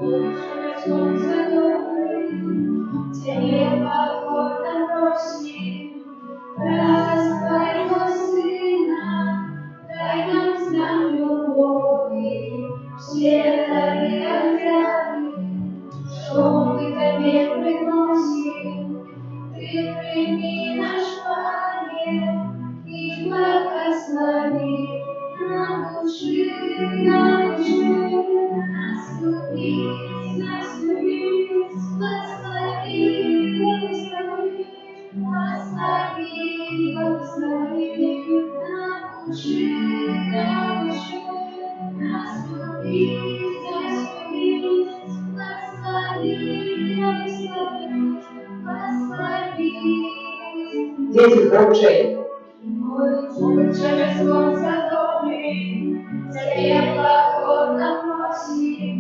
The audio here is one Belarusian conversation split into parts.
Солнце добрый, тебе покорно просим, раз твоего Сына, дай нам знак любови, все дары отряды, что мы тебе приносим. Ты прими наш память и благослови, научи нас любить, благослови, благослови, благослови, научи нас любить, благослови, благослови. Дети, заучай. Мой через солнце добрый, тебе покорно просим,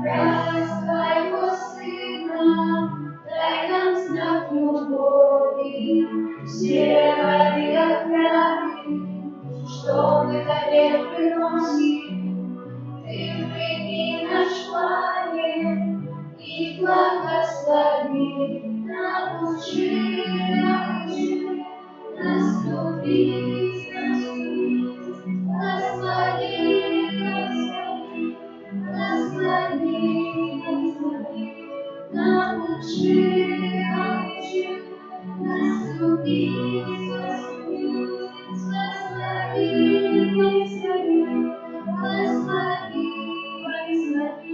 раз твоего Сына, дай нам знак любови, все дары отряды, что мы тебе приносим. Ты прими наш память и благослови, научи нас любить, благослови, благослови, научи нас любить, благослови,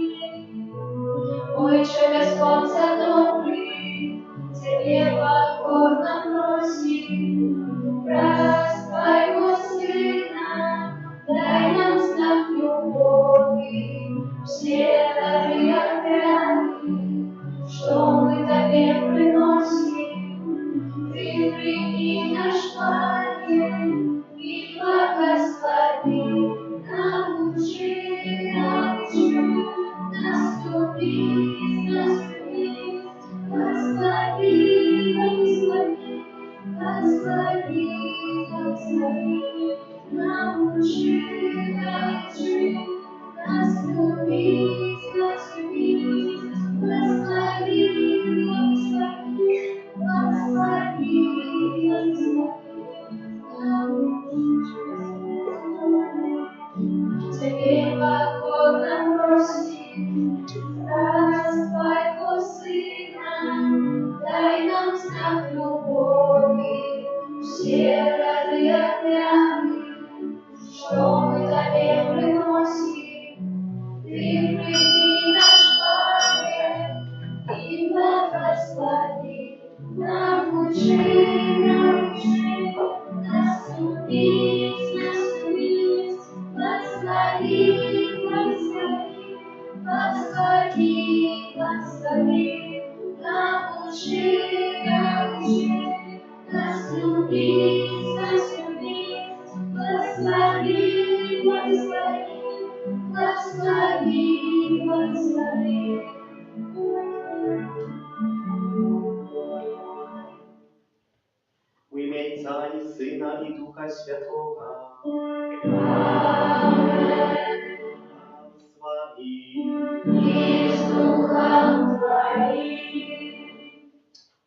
ой, через солнце добрый, тебе покорно просим, раз твоего Сына, дай нам знак любови, все дары отряды, что мы тебе приносим. Ты прими наш память и благослови, научи нас любить, благослови, благослови, благослови, научи нас любить, благослови, благослови, тебе покорно просим, раз твоего Сына, дай нам знак любови, все дары отряды, что мы тебе приносим. Ты прими наш память и благослови, научи нас любить, благослови, благослови, благослови, научи нас любить, благослови, благослови, благослови. В имя Отца и Сына и Духа Святого. Аминь. С вами. И с Духом Твоим.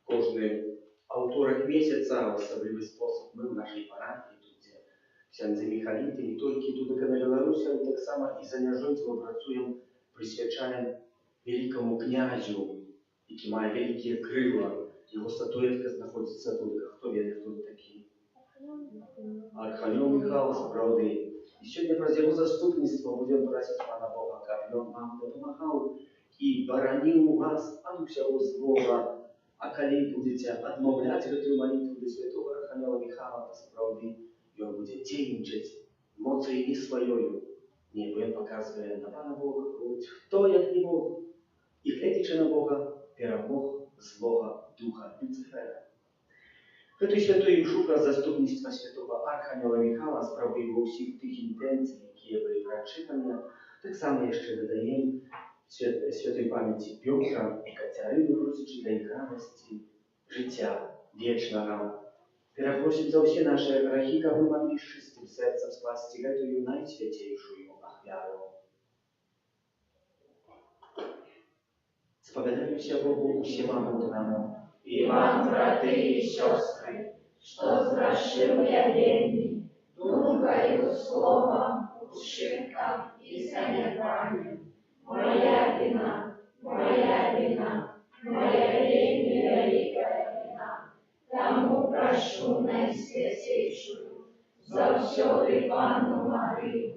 Кожний авторок місяця особливий спосіб ми в нашій парафії, тут де księdzy Михаліти, не тільки тут, як на Білорусі, але так само і за Няжинцево працюємо, присвячаємо великому князю, який має великі крила. Його статуетка знаходиться тут, хто веде, хто такий? Архангел Михайло, справді. І сьогодні про його заступництво будемо просити Пана Бога, щоб він нам допомагав і боронив вас от всього злого. А коли будете отмовлять эту молитву до святого Архангела Михайла, то справді він буде діючить моцею не своєю. Ні, він показує на Пана Бога, говорить, хто як не Бог. І глядячи на Бога, перемог злого духа Люцифера. Эту святую шука заступництва святого Архангела Михайла справді во всіх тих інтенцій, які були прочитані, так само ще додаємо святої пам'яті Петра і Катерини, просячи для яскравості життя вічного. Перепросим за всі наші грехи, аби могли з чистим серцем скласти эту найсвятейшую ахвяру. Spowiadajcie Bogu Всемогутному. И вам, браты и сестры, что страшил вельми, думкою, словом, ушибком и занятанием. Моя вина, моя вина, моя лень великая вина. Тому прошу наисвятейшую, за все и Панну Марию,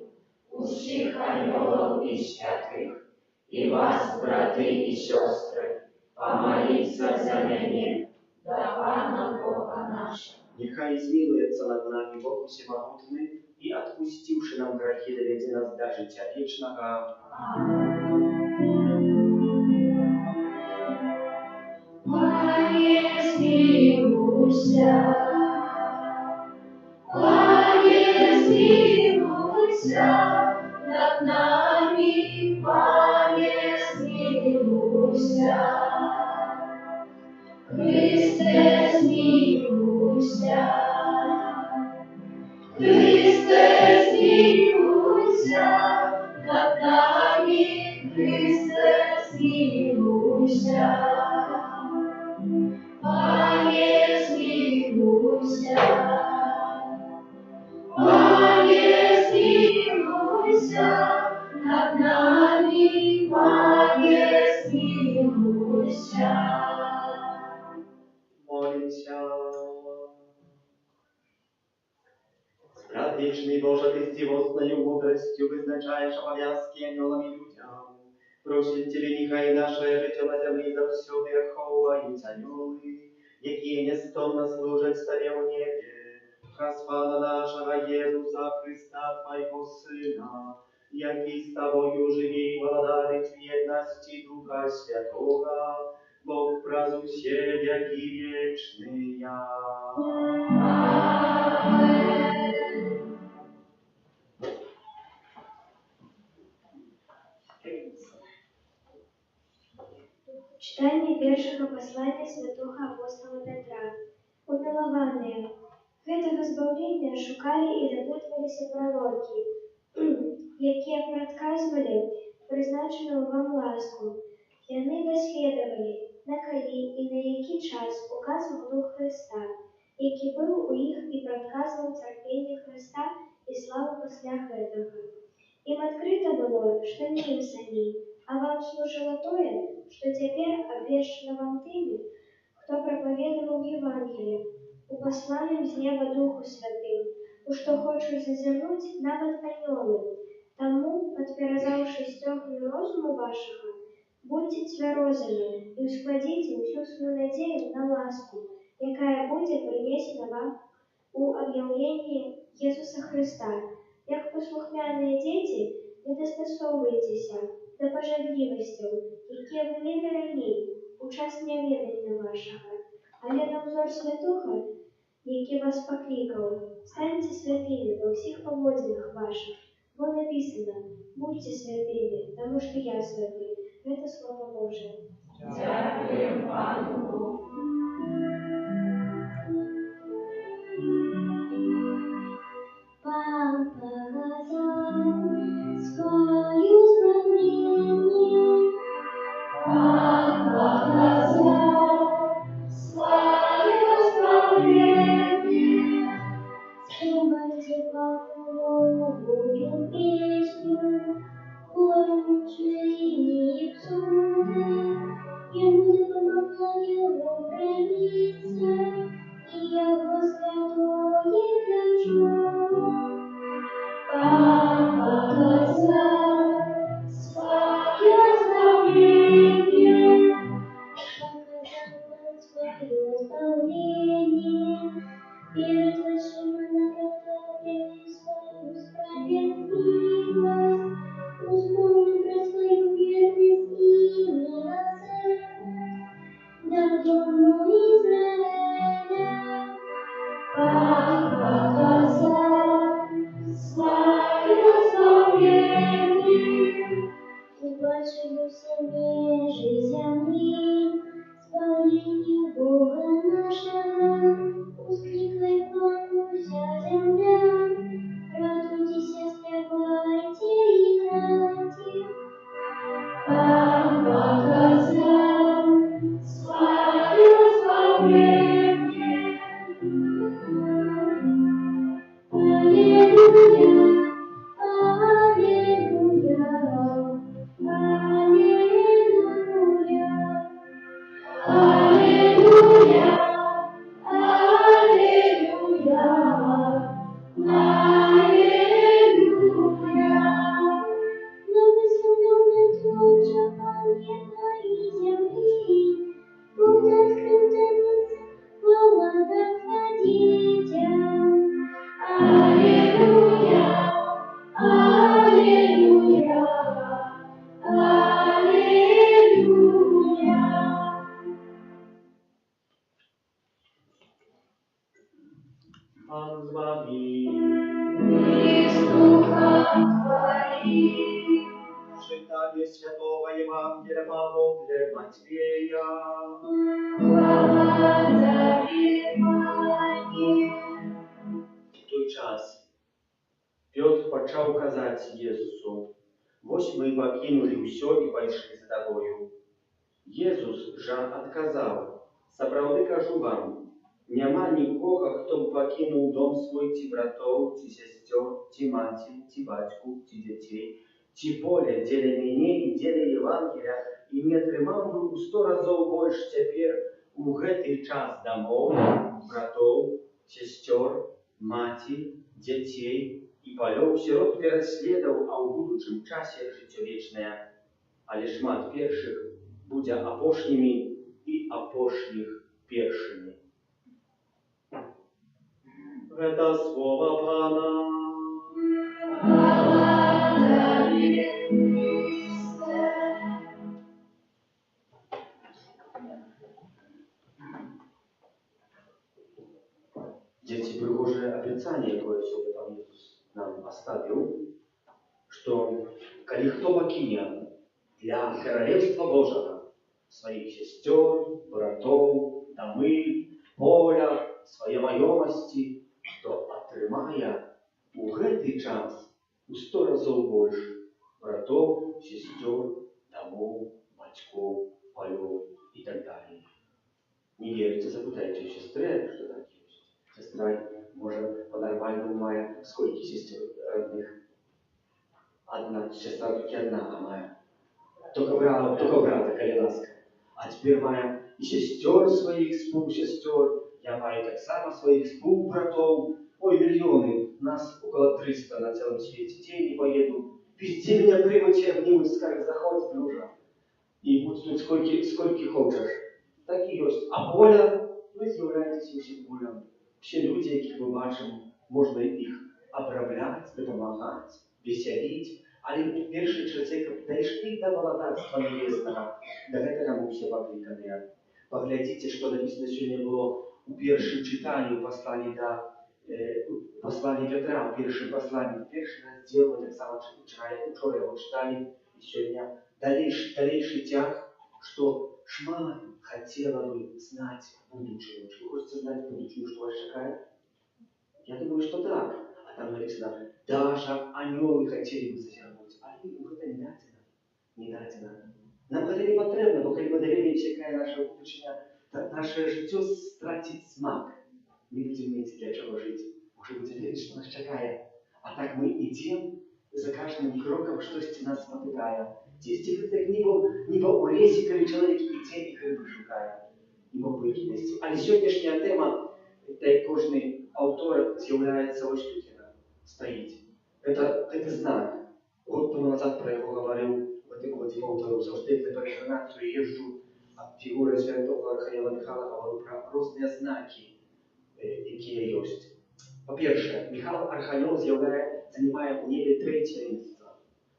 усіх ангелов и святых, и вас, браты и сестры, помолиться за меня, да Пана Бога нашего. Нехай змилуется над нами Бог Всемогутный и, отпустивший нам грехи, доведи нас до життя вечного. Пане, смилуйся, Пане, смилуйся над нами, Пане, смилуйся. Христе, смилуйся, Христе, смилуйся над нами, Христе, смилуйся. Пане, смилуйся, Пане, смилуйся над нами, Пане, смилуйся. Молимся. Предвечный Боже, Ты с дивосною мудростью вызначаешь обовязки анgelам и людям. Просим Тебе, нехай наше життя на землі завсюди ховають анgelы, які нестомно служать Тебе у небі. Господа нашего Иисуса Христа, Твоего Сына, який з Тобою живі, владарить в єдності Духа Святого, Бог празднує веки вечные. Читання першого послання святого апостола Петра. Умилованные, гэтага збаўлення шукалі і дапытваліся пророкі, якія прадказвалі прызначаную вам ласку. Яны даследавалі, на калі і на які час указваў Дух Христа, які быў у іх і прадказваў цярпенне Христа і славу пасля гэтага. Ім адкрыта было, што не ім самі, а вам служыла тое, што цяпер абвешчана вам тымі, хто прапаведаваў Евангелие, у посланым з неба Духу Святым, у што хочуць зазірнуць нават анёлы. Таму, падперазаўшы сцёгны розуму вашага, будьце цвярозымі і ўскладзіце ўсю сваю надзею на ласку, якая будзе прынесена вам у аб'яўленні Jesúsa Христа. Як паслухмяныя дзеці, не дастасоўвайцеся да пажадлівасцяў, якія вы мелі раней, у час няведання вашага, але на ўзор святога, які вас паклікаў, станьце святымі ва ўсіх паводзінах вашых, бо напісана: будьце святымі, таму што я святы. Гэта Слова Божие. Дякуем Пану Богу. Пан показал свое знамение, Пан показал свое славление. слушайте новую песню, хором чьи и псалмы. Ему помогал его пробиться, и его святое ключо. Пан показал свое славление. Показал свое избавление, перед вашим народом свою справедливость, вспомни про свою верность и милосердность, да дому Израиля. Пан показал свое славление. Убачили все межи земли, славление Бога нашего, воскликай Пану вся земля, радуйтесь, спевайте, играйте. Пан показал Святого Евангелия по Матвея. В той час Петр пачаў казаць Езусу: «Вось мы пакінулі ўсё і пайшлі за табою». Езус жа адказаў: «Сапраўды кажу вам, няма нікога, хто б пакінуў дом свой, ці братоў, ці сясцёр, ці маці, ці бацьку, ці дзяцей, ці поле дзеля мяне і дзеля Евангелия, і не атрымаў бы ў 100 разоў больш цяпер у гэты час дамоў, братоў, сясцёр, маці, дзяцей і палёў, сірот пераследаў, а ў будучым часе жыццё вечнае. Але шмат першых будзе апошнімі і апошніх першымі». Гэта слова Пана. Дзеці, прыгожае абяцанне, якое сёння Пан Езус нам аставіў, што калі хто пакіне для Каралевства Божага сваіх сясцёр, братоў, дамы, поля, свае маёмасці, то атрымае у гэты час у 100 разоў больш братоў, сясцёр, дамоў, бацькоў, палёў і так далее. Не верите, запытайте у сестры, что так есть. Сестра, может, по-нормальному мая сколько сестер родных? Одна сестра, только одна моя. Только брата, коли ласка. А теперь моя и сестер своих, співсестер, я маю так само своих співбратов. Ой, миллионы, нас около 300 на целом свете. День не поеду. Везде меня примут, обнимут, скажут: заходь, дружа. И будь тут сколько хочешь. Так і ёсць. А поля, ви з'являєтеся усім полем. Всі люди, яких ми бачимо, можна їх обробляти, допомагати, веселити. Але в першій черзі, коли дійшли до володарства небесного, до этого ми всі покликані. Поглядите, що написано сьогодні було у першому читанні послання до послання Петра, у першому посланні, перший розділ, ми так само вчора його читали, і сьогодні дальнейший тяг, что шмат хотела бы знать будущее. Вы хотите знать будущее, что вас чекает? Я думаю, что так. А там написано: даже анёлы хотели бы зазирнуть. А им это не дадено. Не дадено. Нам это не потребно, бо коли мы доверимся, какая наша будущее, наше життя стратит смак. Мы будем иметь для чего жить. Уже будем верить, что нас чекает. А так мы идем за каждым кроком, что нас спотыкает. Здесь так ніби у лісі, коли чоловік іде і гриби шукає, ніби в вигідності. Але сьогоднішня тема, та й кожний автор з'являється ось тут, стоїть. Это знак. Год тому назад про його говорив в этом годі в автору. Завжди на перегранацію їжджу, а фігури святого Архангела Михайла говорив про різні знаки, які є. По-перше, Михайло Архангел займає у небі 3-е місце.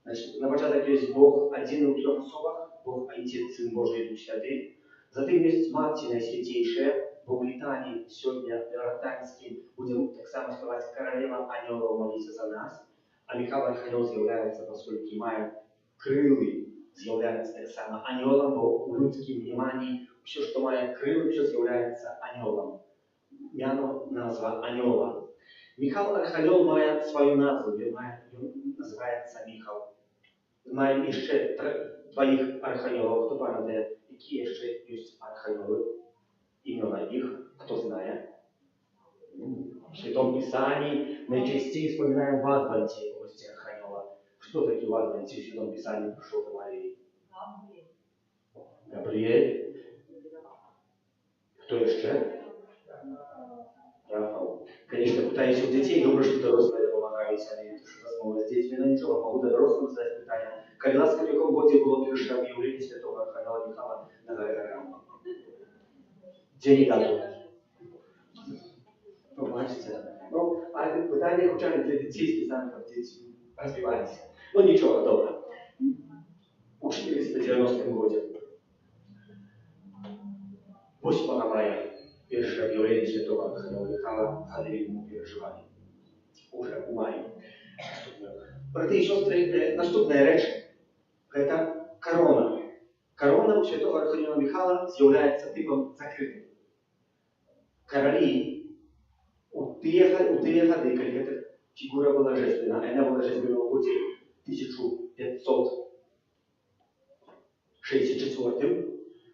Значит, на початок есть Бог один в 3 особах, Бог Отец, Сын Божий и Дух Святый. Затем есть Мать Найсвятейшая, Бог летаний сегодня Ротанским, будем так само сказать, королева ангелов молиться за нас. А Михаил Архангел является, поскольку мая крылы, является так само ангелом, бо в людском внимании все, что мая крылы, все является ангелом. Мяно назва ангела. Михаил Архангел мая свою назву, он называется Михаил. Маємо ще 2 архангелів. Хто пам'ятає, які ще є архангели? Імена їх, хто знає? В Святому Писанні найчастіше вспоминаємо в Адвенті ось ці архангела. Хто такі в Адвенті в Святому Писанні прийшов до Марії? Габріель. Хто ще? Рафал. Конечно, пытаюсь у детей, добре, что дорослые помогают, они размовы с детьми, но ничего, могу до дорослых задать питание. Коли ласка, в каком годе было первое объявление святого Архангела Михаила на горе Арам? День и дату. Ну, бачите. Ну, а питання хоча б для детей, специально дети развиваются. Ну, ничего, добре. У 490 году. 8 мая. Pierwsze objawienie świętego Archangela Michała, ale mu переживали. Уже у мая. Брати і сестри, наступна річ – це Корона. Корона у святого Архангела Михайла з'являється типом закритим. Королі у тыя гады, калі гэта фігура была жественна, яна была жественна ў годзе 1564.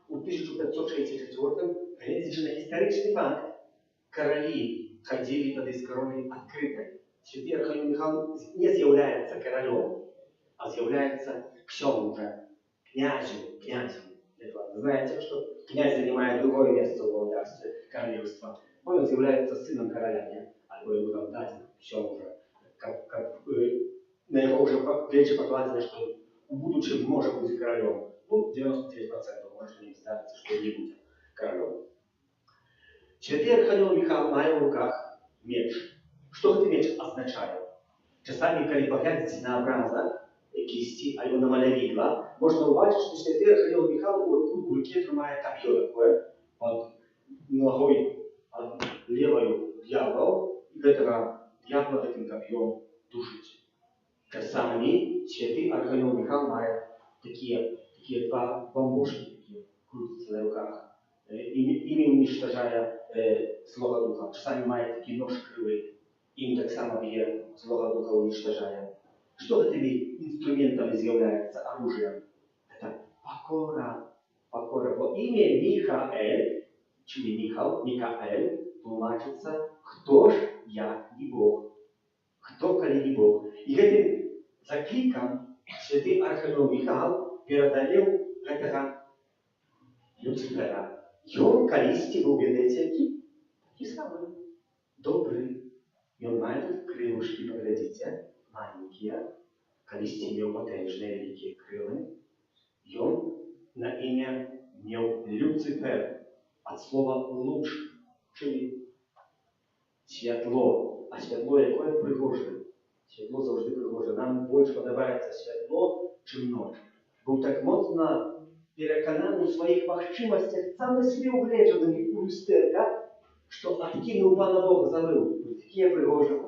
У 1564, глядзячы на гістарычны факт, королі ходили тады з коронай адкрытай. Святы Архангел Михаил не з'являецца королем, а з'являецца ксёнджем, князем. Знаете, что князь занимает другое место в володарстве королевства. Он является сыном короля, не? Альбо ему там дать ксёнджа. На его уже плечи покладено, что в будущем может быть королем. Ну, 99% может не ставиться, что не будет королем. Святый Архангел Михаил мае в руках меч. Что этот меч означает? Часами, когда поглядите на образа кисти, альбо на малявидла, можно увидеть, что святый Архангел Михаил в руке тримает копье такое, под ногой левою дьявол, и этого дьявола этим копьем душить. Часами святый Архангел Михаил мает такие два бомбушки, такие крутятся на руках, ими уничтожая Злого Духа. Часами має такий нож кривий, їм так само б'є Злого Духа уничтожая. Что этими инструментами з'является оружием? Это покора. Покора. По имя Михаэль, чили Михаэль, тлумачится, кто ж я не Бог. Кто коли не Бог. И этим закликом святый Архангел Михаил передалил этого Люцифера. Ён калісьці быў, ведаеце, такі самы, добры. Ён мае тут крылышкі, паглядзіце, маленькія, калісьці меў патэнчныя вялікія крылы. Ён на імя меў Люцифер, ад слова луч, чылі святло. А святло якое прыгожае? Святло заўжды прыгожае. Нам больш падабаецца святло, чым ноч. Быў так моцна переконан у своих магчимостях, сам на себе угледженный у люстерка, что откинул Пана Бога, забыл. Какие пригожие,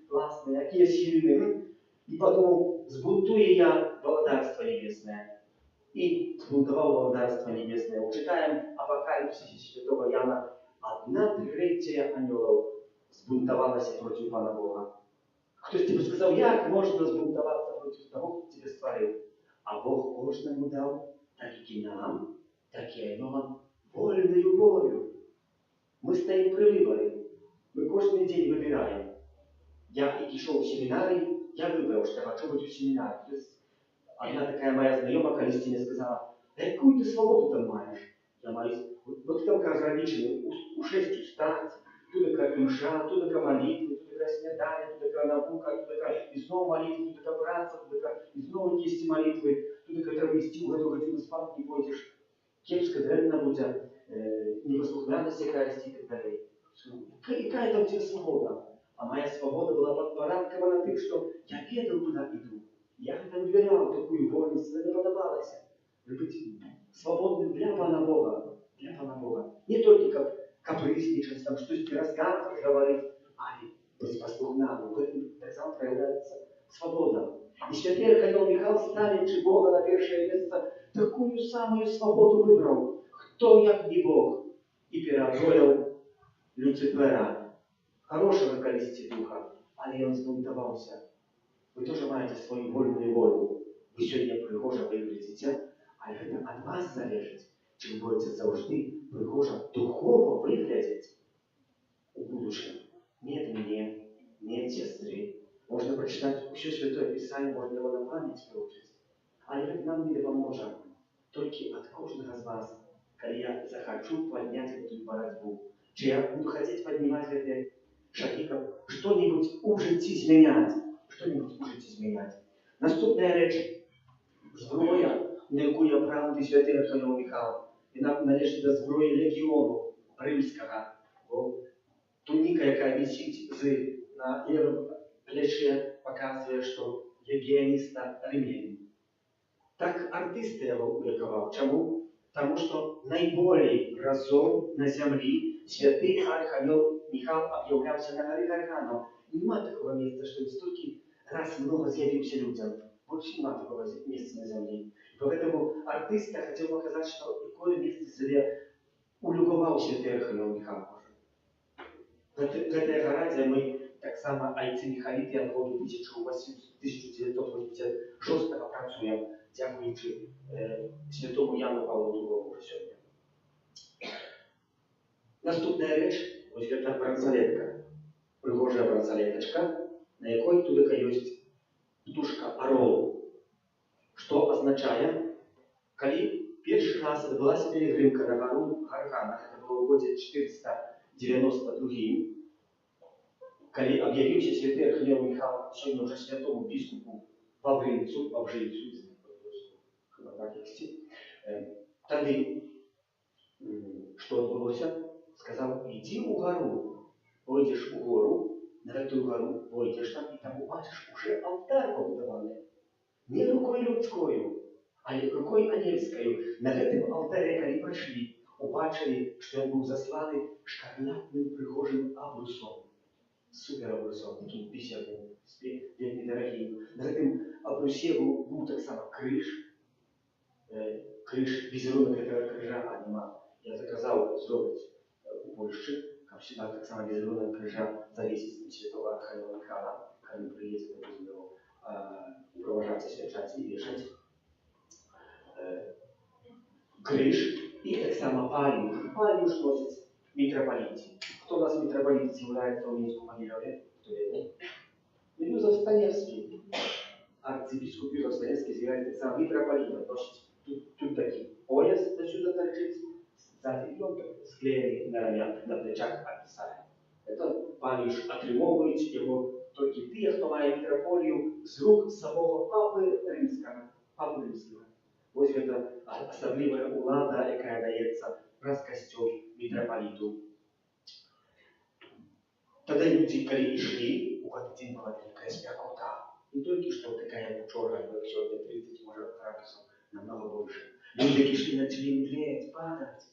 классные, какие сильные. И подумал, сбунтую я володарство небесное. И сбунтовал володарство небесное. Читаем Апокалипсисе святого Яна. 1/3 ангелов сбунтовалась против Пана Бога. Кто-то тебе сказал, як можно сбунтоваться против того, кто тебя створил? А Бог кожному дал, так и нам, так и нам, вольную волю. Мы стоим при выборе. Мы каждый день выбираем. Я и шел в семинарий, я выбрал, что я хочу быть в семинарии. То есть, одна такая моя знакомая Калистине сказала, какую ты свободу там маешь? Я маю, вот только ограничены, у 6 встать, тут такая мша, тут такая молитва, тут такая снедание, тут такая наука, тут такая и снова молитва, тут такая праца, тут такая и снова есть молитвы, тут такая треба вести, в эту годину спать не пойдешь. Кепска, древна будя, непослухмяность якаясь и так далее. Какая там у тебя свобода? А моя свобода была подпорядкована тем, что я ведал, куда иду. Я это выбирал, такую вольность, мне подобалось. Быть свободным для Пана Бога. Для Пана Бога. Не только как капризничать, там что-то рассказывать, говорить, а быть послухным. В этом так само проявляется свобода. И святый Архангел Михаил, ставивший Бога на первое место, такую самую свободу выбрал. Кто як не Бог? И переодолел Люцифера, хорошего количества духа, але он сбунтовался. Вы тоже маете свою вольную волю. Вы сегодня пригожа выглядите, а это от вас залежит. Чим будете завжди пригожа духово выглядеть у будущем. Нет мне, нет сестры. Можно прочитать все Святое Писание, можно его на память выучить. А это нам не поможет. Только от каждого из вас, когда я захочу поднять эту борьбу, чи я буду хотеть поднимать эти шаги, что-нибудь ужить изменять. Что-нибудь ужить изменять. Наступная речь. Зброя, на яку я правди святий Архангел Михаил. І нам належить до зброї легіону римського. Бо туніка, яка висить на лівому плечі, показує, що легіоніста римлян. Так артист його уликовал. Чому? Тому що найболее разом на землі святий Архангел Михаил об'являвся на горі Гаргано. Нема такого места, что столько раз много з'явився людям. Больше нема такого места на земле. артыста хацеў паказаць, што якое месца сабе улюбаваў святы Архангел Міхал. Гэтая гара, дзе мы таксама айцы Міхаліты ад году 1986 працуем, дзякуючы святому Яну Павлу II ўжо сёння. Наступная рэч, вось гэта бранзалетка. Прыгожая бранзалетачка, на якой тудыка ёсць птушка арол. Што азначае, калі першы раз адбылася пілігрымка на гару Гаргана, гэта было ў годзе 492, калі аб'явіўся святы Архангел Міхал сёння ўжо святому біскупу Ваврынцу, так ісці, тады што адбылося? Сказаў, ідзі ў гару, пойдзеш у гору, на гэтую гару пойдзеш там, і там убачыш уже алтар пабудаваны. Не рукой людскою, але рукой анельскаю. На гэтым алтаре, калі прыйшлі, убачылі, што ён быў засланы шкарнатным прыгожым абрусом. Супер абрусом, таким бісерным, вельмі дарагім. На гэтым абрусе быў таксама крыж, візерунак гэтага крыжа няма. Я заказаў зробіць у Польшчы, каб сюда таксама візерунак крыжа завесіць на святого Архангела Міхала, калі прыедзе, будзем яго управажаць, асвячаць і вешаць. Крыж і таксама паліюш. Паліюш носяць мітрапаліці. Хто у нас мітрапаліт з'яўляецца ў Мінску-Магілёве? Хто ведае? Юзеф Станевскі. Арцыбіскуп Юзеф Станевскі з'яўляецца таксама мітрапалітам. Тут такі пояс дасюда торчыць, ззаді ён склеены на плечах апісалі. Это паліюш атрымоўваюць яго толькі тыя, хто мае мітраполію з рук самого Папы Рымскага. Вось гэта асаблівая ўлада, якая даецца праз касцёл мітрапаліту. Тады людзі, калі ішлі, у гэты дзень была вялікая спякота. Не толькі што такая учора, як сёння 30, можа, градусаў, намного больше. Люди ішлі начали млець, падаць,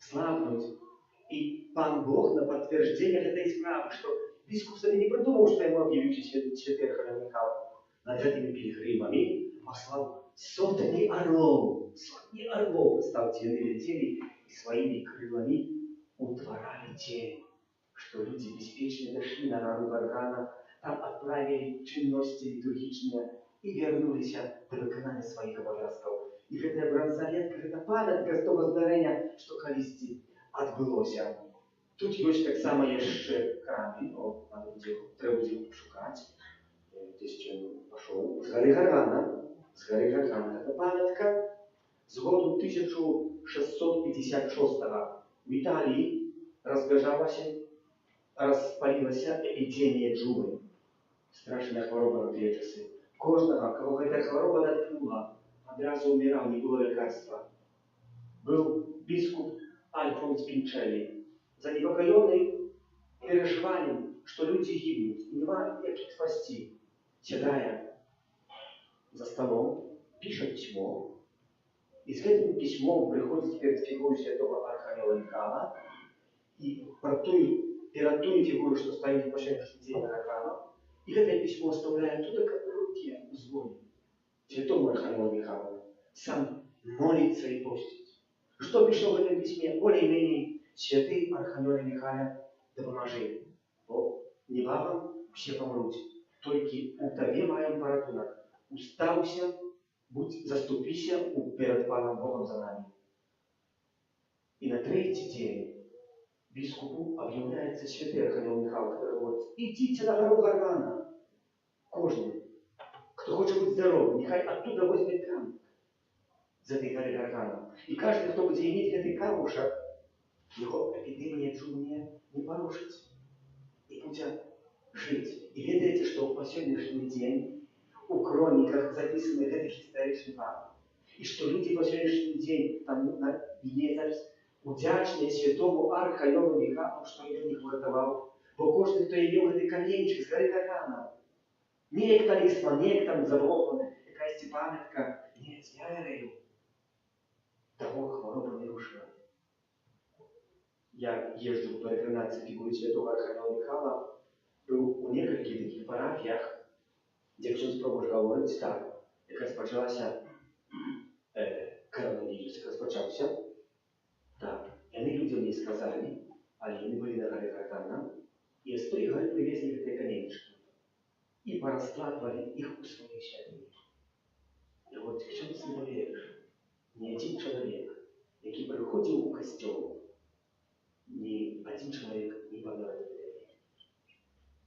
слабнуць. І пан Бог на пацверджэнне гэтай справы, што біскуп сабе не прыдумаў, што яму аб'явіўся святы Архангел Міхал. Над гэтымі пілігрымамі паслаў сотні орлов. Сотні орлов, представьте, яны летели и своими крылами утворали тень, что люди беспечно дошли на гору Гаргана, там отправили чинности литургичные и вернулись до выконания своих обовязков. И эта бранзалетка, это памятка з того здарення, что колісьці адбылося. Тут есть так само яшчэ камень, трэба будзе шукаць. Здесь он пошел. С горы Гаргана. Это памятка с году 1656 в Италии распалилась эпидемия джумы. Страшная хвороба на те часы. Кожного, кого эта хвороба наткнула, одразу умирал, не было лекарства. Был бискуп Альфонс Пинчелли. Занепокоенный переживанием, что люди гибнут, и нема как их спасти. Сядая за столом, пишет письмо, и с этим письмом приходит перед фигурой святого Архангела Михала, и перед той фигурой, что стоит в последующий день Гаргана, и это письмо оставляет туда, как в руке, в звоне святому Архангелу Михалу, сам молится и постит. Что пишло в этом письме? Более-менее святый Архангел Михаля допоможи, бо небавом все помрут. Только у тебе маем паратунок. Устаўся, будь заступися перед Паном Богом за нами. И на третий день бискупу объявляется святый Архангел Михаил, который говорит: идите на гору Гаргана. Кожный, кто хочет быть здоров, нехай оттуда возьмет камень с этой горы Гаргана. И каждый, кто будет иметь этой камушек, его эпидемия джумы не порушит. И будет жить. И ведаете, что по сегодняшний день у хрониках записаны этот исторический факт. И что люди по сегодняшний день там є запис удячные святому Архангелу Михалу, что он них врятовал. Бо кожен, хто имел этот каменчик з гори Гаргана, не як талісман, не як там заброхане, якась пам'ятка, ні, з вірою, того хвороба не рушила. Я езжу в переконаться фигуры святого Архангела Михала, был у некальких таких парафіях, де ksiądz proboszcz говорить так, якраз почалася не сказали, они были на горе Гаргана, и с той горы привезли эти каменечки и пораскладывали их у своей святыни. І от в чому си не віриш? Ні один чоловік, який приходив у костьол, ні один чоловік не помер от этой.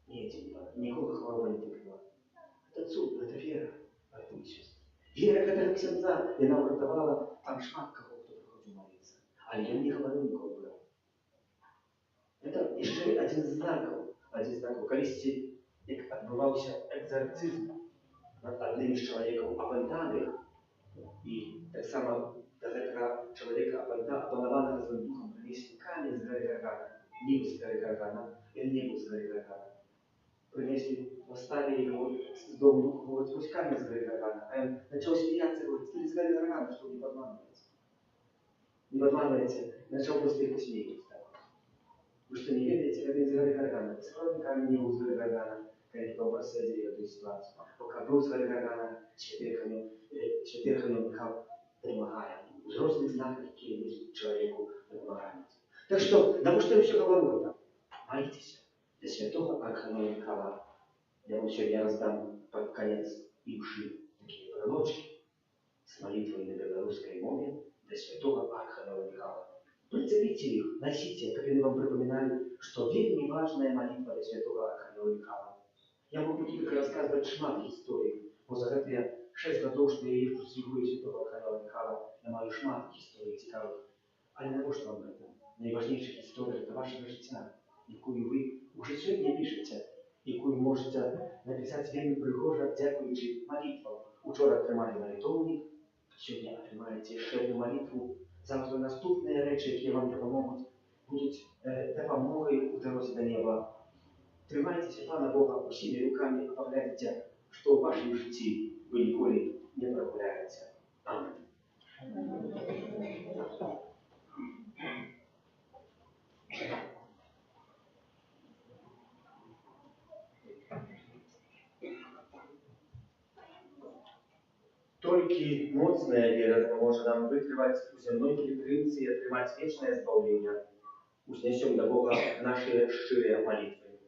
Ни один, никакого хвороба не тыкнула. Это цуд, это вера, братья и сестры. Вера, которая ксенза, и она урятовала там шмат кого, кто приходил молиться. А я не говорю никого был. Это еще один знаков, колись отбывался экзорцизм над одним из человеком опантаних, и так само до этого человека опанованного злым духом принесли камень с горы Гаргана, небо с горы Гаргана, и небо с горы Гаргана. Принесли, поставили его с дома, говорит, пусть камень с горы Гаргана. А он начал смеяться, говорит, ты с горы Гаргана, что не подманываете? Не подманываете, начал просто их смеяться. Вы что, не верите, как из горы Гаргана? Сегодня камень не был с горы Гаргана, когда потом проследили эту ситуацию. Пока был с горы Гаргана, четверхами Михаил помогает. Взрослые знаки, какие есть человеку помогают. Так что, потому что я все говорю вам, молитесь. Для святого Архангела Михаила. Я вам сегодня раздам под конец ивши такие брелочки с молитвой на белорусской мове для святого Архангела Михаила. Прицепите их, носите, как я вам припоминаю, что вельми важная молитва для святого Архангела Михаила. Я могу только рассказывать шмат историй, бо за это 6 годов, что я езжу с святого Архангела Михаила, я маю шмат историй цікавых. А не на что вам это? Найважнейшая история – это ваше життя, якую ви уже сьогодні пишете, яку можете написати вельми пригожа, дякуючи молитвам. Учора отримали молитовник, сьогодні отримаєте ще одну молитву. Завтра наступні речі, які вам допоможуть, будуть допомогою у дорозі до неба. Тримайтеся Пана Бога усіми руками, а погляньте, що в вашому житті ви ніколи не прогуляєте. Амінь. Толькі моцная вера дапаможа нам вытрываць у зямной пілігрымцы і атрымаць вечнае збаўленне. Узнесем да Бога нашыя шчырыя малітвы.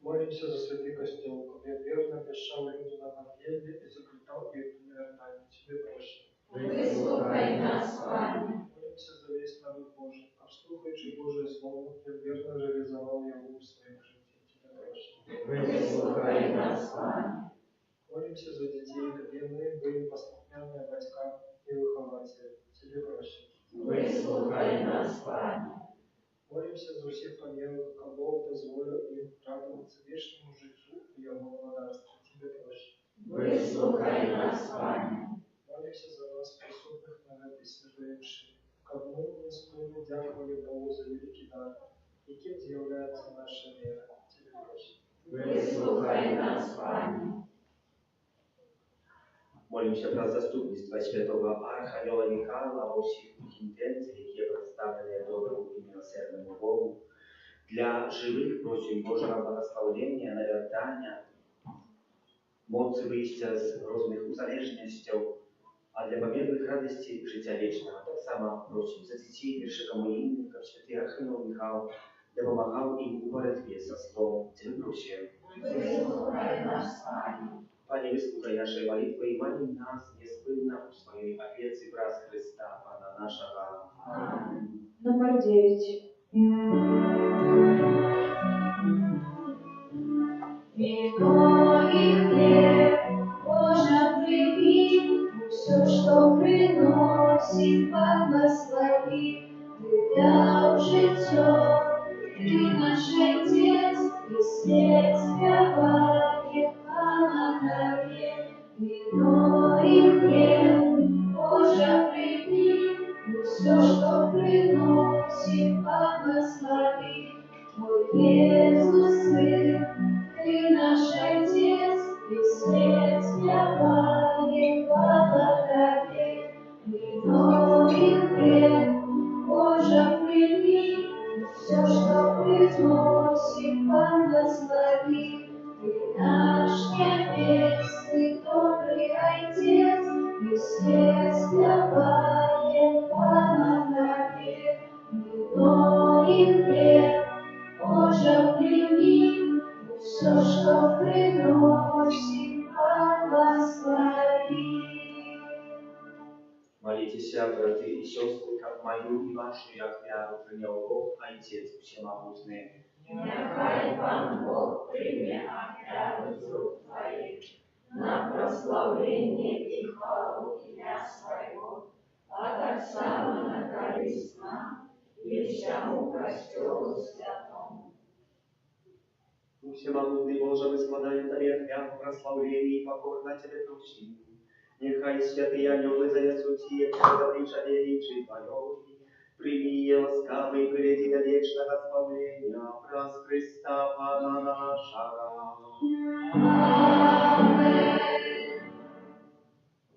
Молимся за святый костел, который верно обещал людям на Евангелие и заплетал их в миротайне. Тебе проще. Выслухай нас, Пане. Молимся за весь народ Божий, а вслухаючи Божие Слово, я верно реализовал его в своем жизни. Тебе проще. Выслухай нас, Пане. Молимся за детей, которые мы были послухняны батькам и выхователям. Тебе проще. Выслухай нас, Пане. Молимся за всех помилок, кого Бог дозволил им радоваться вечному житию в Его владарстве. Тебе проще. Выслухай нас, Пане. Молимся за вас, присутных на этой святой мши, как мы неспойно дякували Богу за великий дар, яким является наша вера. Тебе проще. Выслухай нас, Пане. Молимся про заступництво святого Архангела Михаила во всіх тих інтенціях, які представлені доброму і милосердному Богу. Для живих просим Божого благословення, навертання, моці вийстя з розних узалежностей, а для померлих радості життя вічного. Так само просим за дітей першокомунійників, святий Архангел Михаил допомагав їм у боротьбі со злом. Тебе просим. Выслухай нас, Пане. Пане, выслухай наши молитвы и мани нас неспынно у своей Отец и брат Христа, Пана нашего. Аминь. Номер 9. Вино и хлеб, Боже, прими, все, что приносит, благослови. Ты дал житье, Ты наш Отец, и следствие благих благодарен. Вино и хлеб, Боже, прими, все, что приносит, благослови. Мой Иисус, Сын, Ты наш Отец, и следствие благих благодарен. Вино и хлеб, Боже, прими, все, что приносит, благослови. Ты наш наш небесный добрый Отец, мы все спеваем благодаре, вино и хлеб, Боже, прими, все, что приносим, благослови. Молитесь, браты и сестры, как мою и вашу, як вяру принял Бог, Отец Всемогутный. Нехай Пан Бог прийме отряду рук Твоих на прославление и хвалу имя Своего, от Отца на корысть нам и всему костелу святому. Всемогутный Боже, мы складаем Тебе хвалу, прославление и покорно Тебе просим. Нехай святые ангелы занесут сие добрейшее величие Твое, прими ласкавый приди до вечного спавления, праз Христа Пана нашего.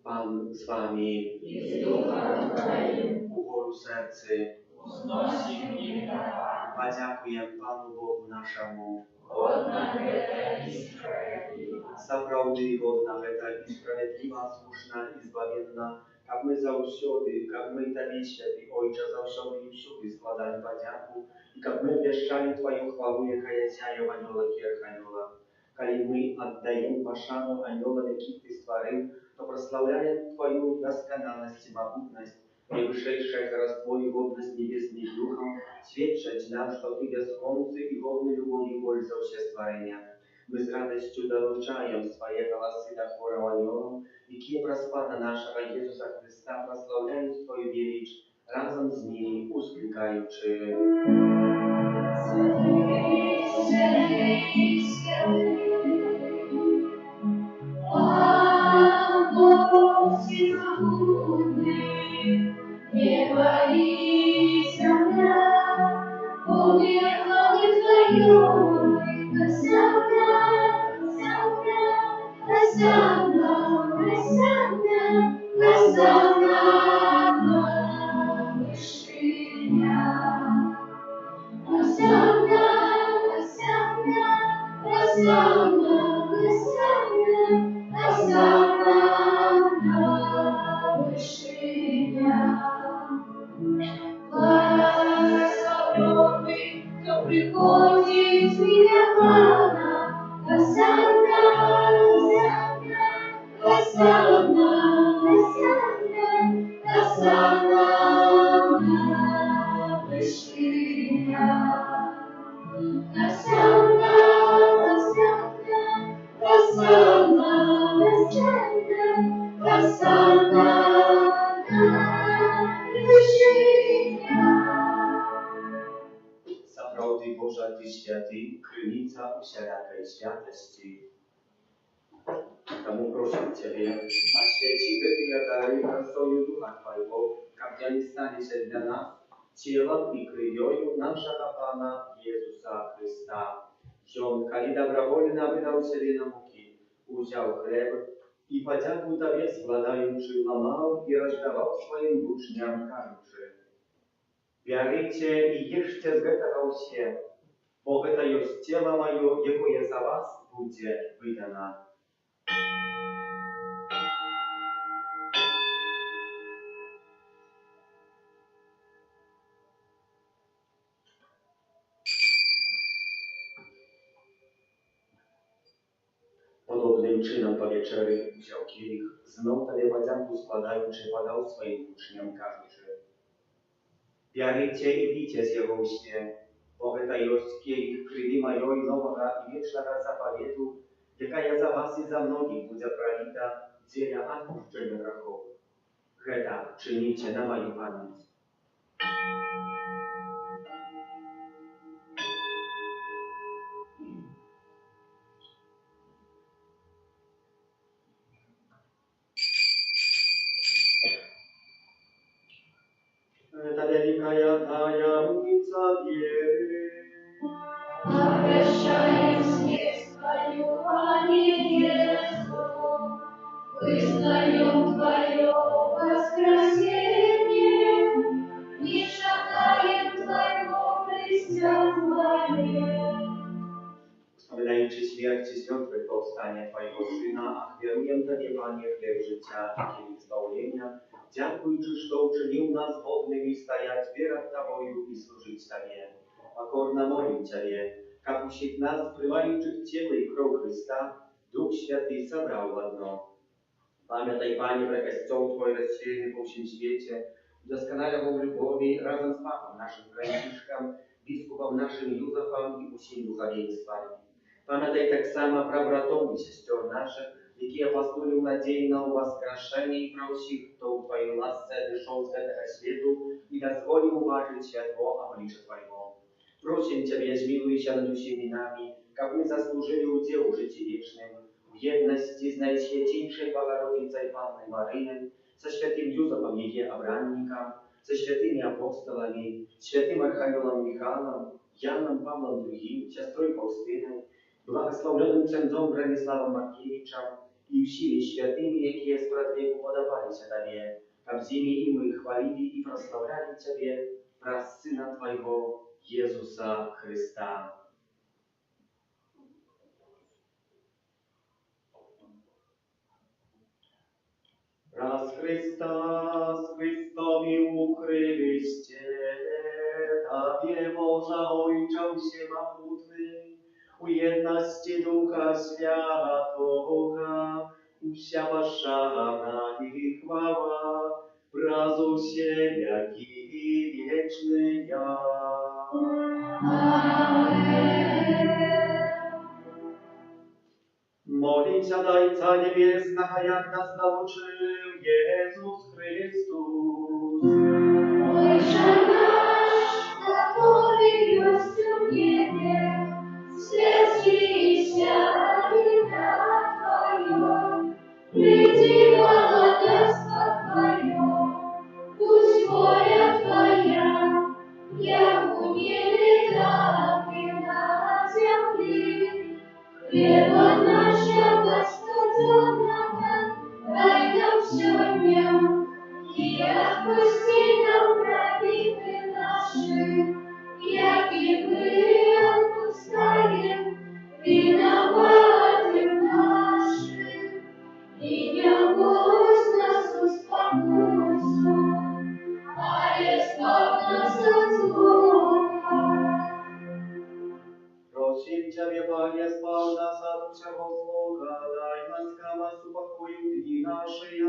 Pan z Wami И с Духом Твоим uworu sercy. узносим имя Подякуем Panu Bogu naszemu. Godna это и справедливо. Сапраўды годна гэта і справядліва, слушна і збавенна, каб мы заўсёды, каб мы Табе, Святы Ojcze, заўсёды і ўсюды складалі падзяку, і каб мы абвяшчалі Тваю хвалу, якая сяе в анёлах і арханёлах. Калі мы аддаем пашану анёлам, якіх Ты стварыў, то прославляем Твою досконалость и могутность, превышедшая хараство и годность небесных духом, сведчать нам, что Ты бесконцы и годны любовью боль за все створения. Мы с радостью долучаем свои голосы до хора анёлам, якія праз Пана нашего Иисуса Христа прославляют Твою величь, разом с ними ускликаючи. Святый, святый, святый, Бог всемогутный, небо и земля, помехами Твоей, Хосанна, Хосанна, Хосанна, Хосанна, Хосанна, вышиня. Хосанна, Хосанна, Хосанна, Хосанна, Хосанна, вышиня. Благословенный, кто приходит в имя Пана. Хосанна, Хосанна, Хосанна, Хосанна, вышиня. Хосанна, Хосанна, Хосанна, Хосанна, Хосанна, вышиня. Сапраўды Божа, Ты святы, крыніца усялякай святости. Тому просим Тебе, освяти гэтыя дары красою Духа Твоего, каб яны сталіся для нас телом и крывёю нашего Пана Иисуса Христа. Ён, калі добровольно выдал себе на муки, узял хлеб и, подяку Тебе складаючи, ламал и раздавал своим учням, кажучи: «Бярыце и ешьте з гэтага ўсе, бо гэта ёсць тело маё, якое за вас будзе выдано». Podobnym czynem po wieczery wziął kielich, znów Tobie podzięku składający, podał swoim uczniom, każuczy: «Bjarite i picie z jego uście, bo гэта jest kielich krwi mojej nowego i wiecznego zapawietu, jaka za was i za mnogich będzie prolita dla odpuszczenia grzechów. Гэта czynicie na moją pamięć». Это великая таямница веры. Обещаем смерть Твою, Пане Иисус, вызнаем Твое воскресение и шагаем Твоего престолования. Вспоминаем Znajdź śmierci z mертвых powstanie Twojego Syna, a wieruję Tobie, Panie, w chleb życia i kielich zbawienia. Dziękuj, że uczynił nas godnymi stajać перед Тобою i służyć Tobie. Покорно молим Ciebie, как всех нас, прымающих тело и кровь Христа, Дух Święty собрал в одно. Pamiętaj, Panie, że Kościół Twój rozsiejny po всем świecie, doskonale w любови razem z Papą naszym Franciszkiem, biskupem naszym Józefem i усім духовенством. Pamiętaj tak samo про братов и сестер наших, які апостолів надії на воскрешення і про всіх, хто у Твоїй ласці дійшов з этого світу і дозволив уважить святого обличчя Твоего. Просим Тебя, змилуйся над усіми нами, как мы заслужили удел в житті вічним, в єдності з Найсвятейшей Богородицей Панной Марією, со святым Юзефом ее обранником, со святыми апостолами, святым Архангелом Михаилом, Яном Павлом II, сестрой Фаустиной, благословленным ксензом Брониславом Маркевичем и всеми святыми, які спрадвеку подавалися Тебе, как зими и мы хвалили и прославляли Тебе, про Сына Твоего, Иисуса Христа. Раз Христа с Христом и укрылисте, Тобе, Божа Ojcze Всемогутный, у едности Духа Святого, вся ваша и хвала, празу веки вечные. Молимся до Отца Небесного, як нас научил Иисус Христос. Отче наш, который есть в небе, святися имя Твое, приди благоденство Твое, пусть воля Твоя, як у небе, так и на земле. Хлеба нашего каждодневного дай нам сегодня, и отпусти нам провины наши, як и мы отпускаем виноватым нашим. И не вводь нас в искушение, а избавь нас от злого. Просим Тебя, Пане, спал нас от всего злога, дай нас камас упокою дни наши,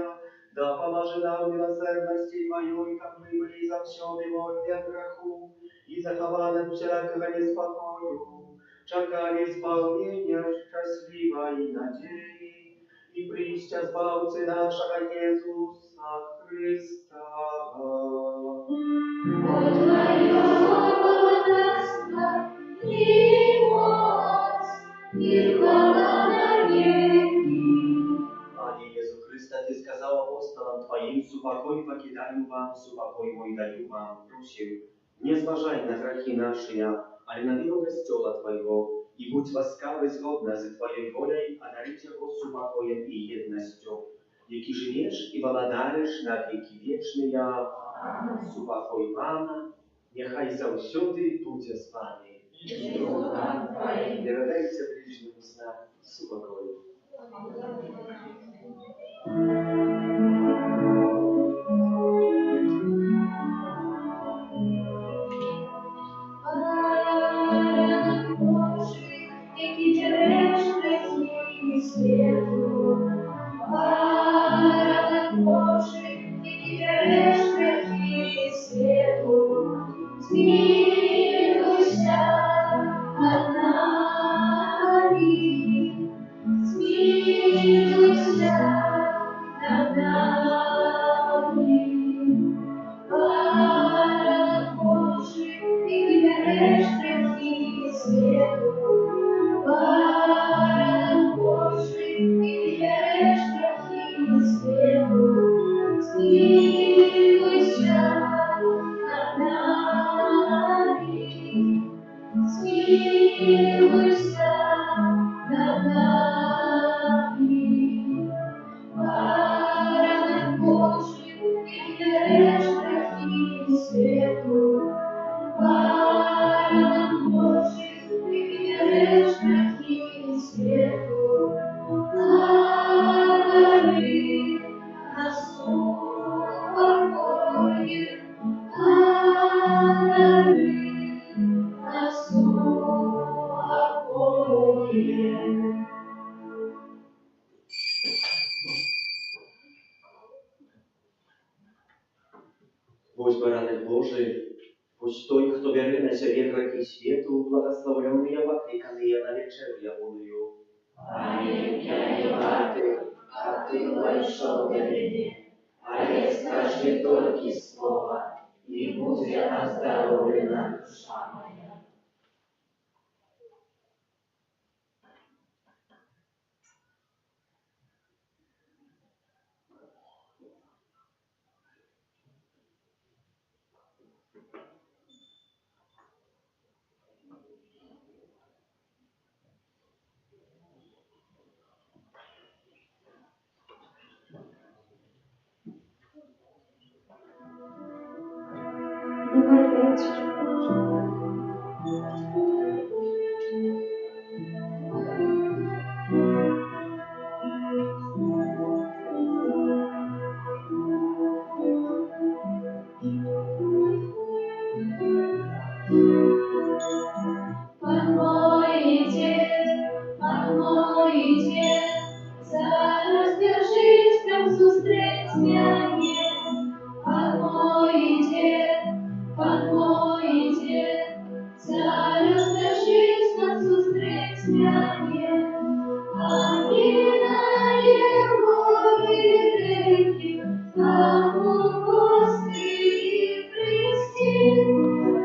да поможи нам милосердности Твоей, как мы были завсёды вольны от греху, и захованы всякого неспокою, чекали исполнения счастливой надеи, и прища Збавцы нашего Иисуса Христа. От Твоего благоденства и моц, и хвала на веки. Пане Иисус Христа, Ты сказал апостолам Твоим, «Супокой покидаю вам, супокой мой даю вам». Просим, не зважай на грехи наши, але на вину Костола Твоего, и будь ласкавый згодно за Твоей волей, одарить его супокоем и едностью, яки живешь и володаришь на веки вечные. Супокой Пана, нехай завсёды буде з вами. И Духом Твоим. Передайте ближнему знак супокою. Божий, який береш присні світу. Баран Божий, який береш присні світу. Змилуйся над нами. Змилуйся над нами. Баран Божий, який береш присні світу. Баран Божий, який береш присні світу. Змилуйся над нами. Змилуйся над нами. Баран Божий, який береш присні світу. Баран Божий, який береш присні Bądź baranek Boży, bądź той, кто веры на себе грехи свету, благословленный я вокликанный я на вечеру я молю. Пане, я не ваты, а ты вошел до меня, а я скажи только слово, и будет оздоровлена душа моя. Номер 5. Пан мой дед, зараз держись, как зустріть мене. Пан мой дед, зараз держись, как зустріть мене. Поминає реки, там у гости Христі.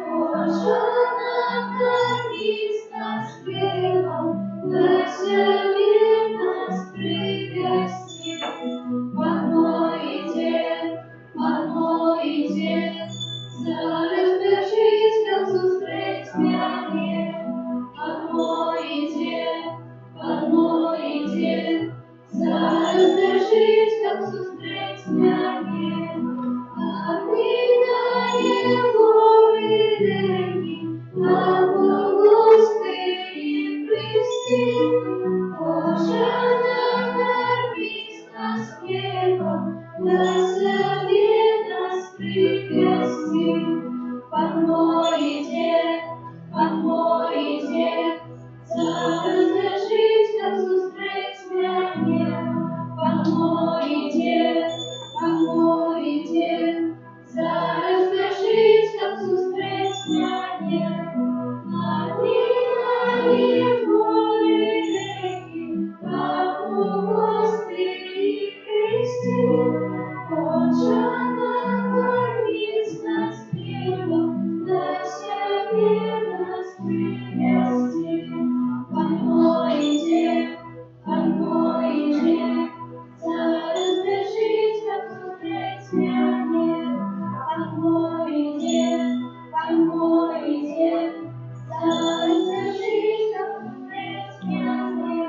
Божа накормить нас хлебом, до себе нас привести. Пан мой дед, зараз держись, как зустріть мене. Пан мой дед, зараз держись, как зустріть мене. Поминає реки, там у Господи Христі. Божа накормить нас хлебом, до себе нас привести. Пан мой дед, зараз держись, как зустріть мене. Пан мой дед, зараз держись, как зустріть мене. Поминає реки, там у Господи Христі. Божа накормить нас хлебом, до себе нас привести. Пан мой дед, зараз держись, как зустріть мене. Пан мой дед, зараз держись, как зустріть мене.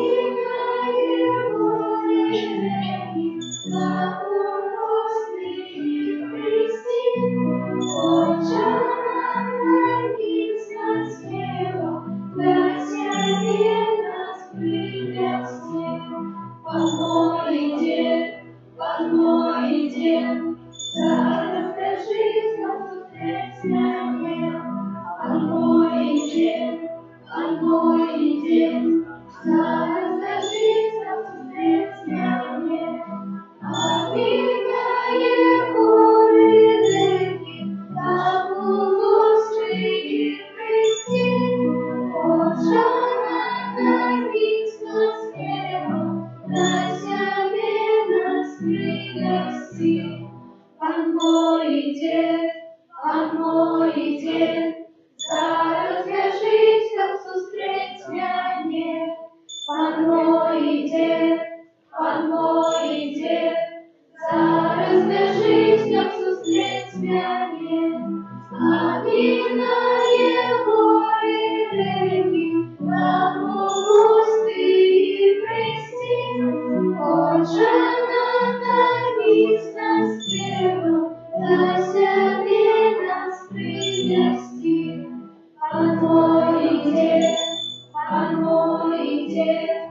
Поминає реки, там у Господи Христі. Божа накормить нас хлебом, до себе нас привести. Пан мой дед, зараз держись, как зустріть мене. Пан мой дед, зараз держись, как зустріть мене. Поминає реки, там у Господи Христі. Божа накормить нас хлебом, до себе нас привести. Пан мой дед, зараз держись, как зустріть мене. Пан мой дед, зараз держись, как зустріть мене. Поминає реки, там у Господи Христі. Божа накормить нас хлебом, до себе нас привести. Пан мой дед,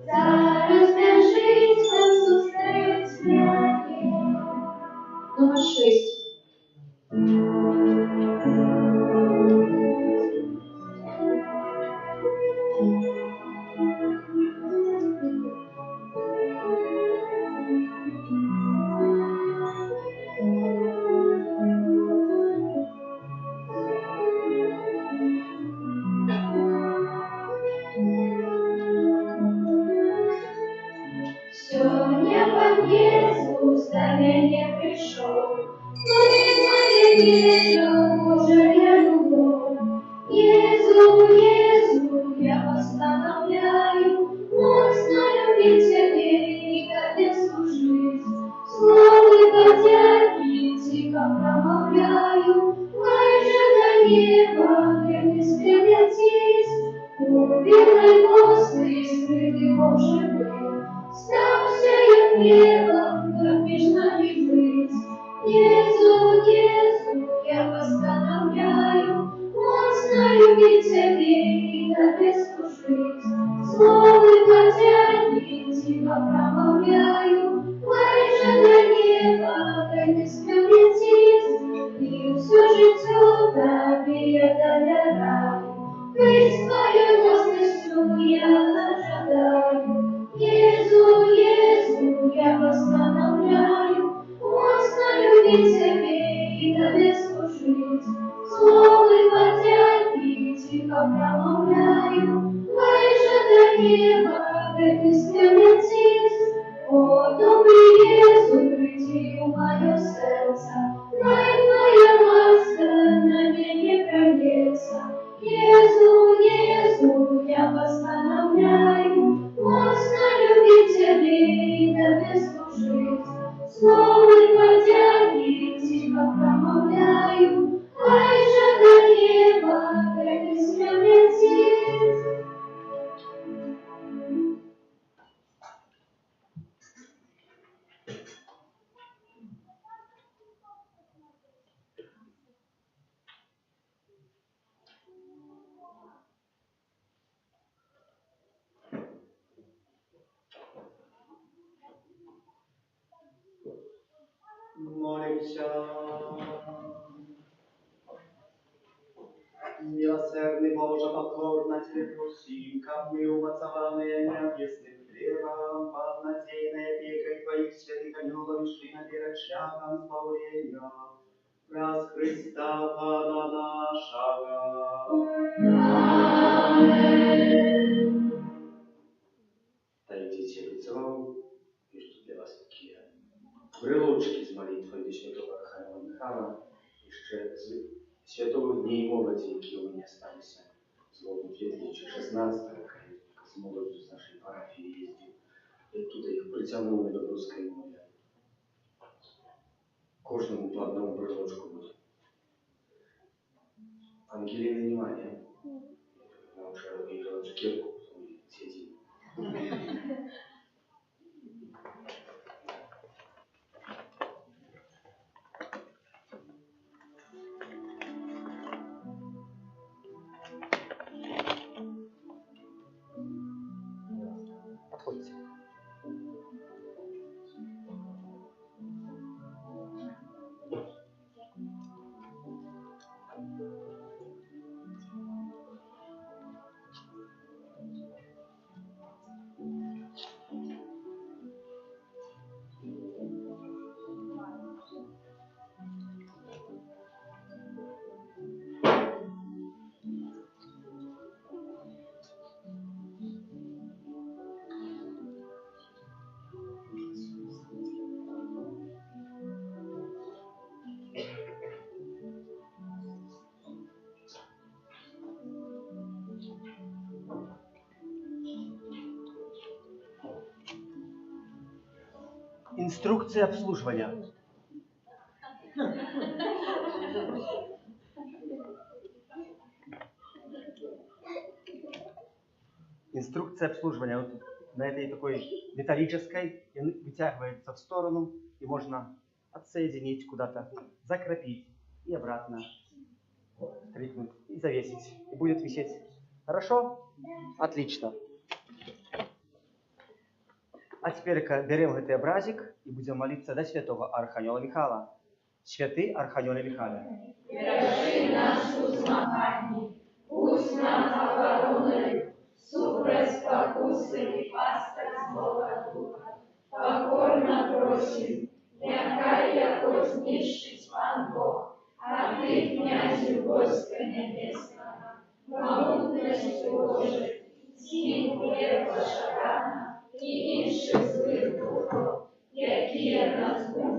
зараз держись, как зустріть мене. Номер 6. за меня пришел. Будет моя вера, Божия любовь. Иезу, я постановляю, мощно любить Тебе и Тебе служить. Славы подяки тихо промовляю, выше до неба, где спрятись. Убитый Господи, скрытый Божий был, ставший я хлебом, как вечно не быть. Иезу, я постановляю, мощно любить Тебе и Тебе служить. Славы подяки тихо промовляю, выше до неба, где спрятись. И все життя Тебе я доверяю. Быть Твоей властностью я зажадаю. Иезу, я постановляю, мощно любить Тебе и Тебе служить. Славы подяки тихо промовляю, выше до неба, где спрятись. О, добрый Иезу, приди в мое сердце, дай Твоя ласка на меня прольется. Иезу, я постановляю, мощно любить Тебе и Тебе служить. Славы подяки тихо промовляю, выше до неба, где спрятись. Молимся. Милосердный Боже, покорно Тебе просим, как мы, умацованные необъясным хлебом, под надзейной опекой Твоих святых анgelов, шли наперед шляхом избавления. Раз Христа Пана нашего. Дайте лицевал, и что для вас такие брелочки з молитвою святого Архангела Михайла, і ще з святого Дні молоді, які у мене сталися з року 2016 року, з молоддю з нашої парафії їздив. І тут їх притягнули до Руської мови. Кожному по одному брелочку буде. Ангелины внимание. Она уже выиграла цукерку, сидит. Подходите. Инструкция обслуживания. Инструкция обслуживания. Вот на этой такой металлической вытягивается в сторону, и можно отсоединить куда-то, закрепить и обратно стрикнуть и завесить. И будет висеть. Хорошо? Отлично. А теперь берем этот образик и будем молиться до святого Архангела Михайла. Святый Архангел Михайле. Держи нашу змагання, пусть нам обороною, супроть покуси і пастор злого духа. Покорно просим, нехай якось знищить пан Бог, а ти, князю войска небесного, могутності Божої, сім пекла шатана і інших злих духов, які нас будуть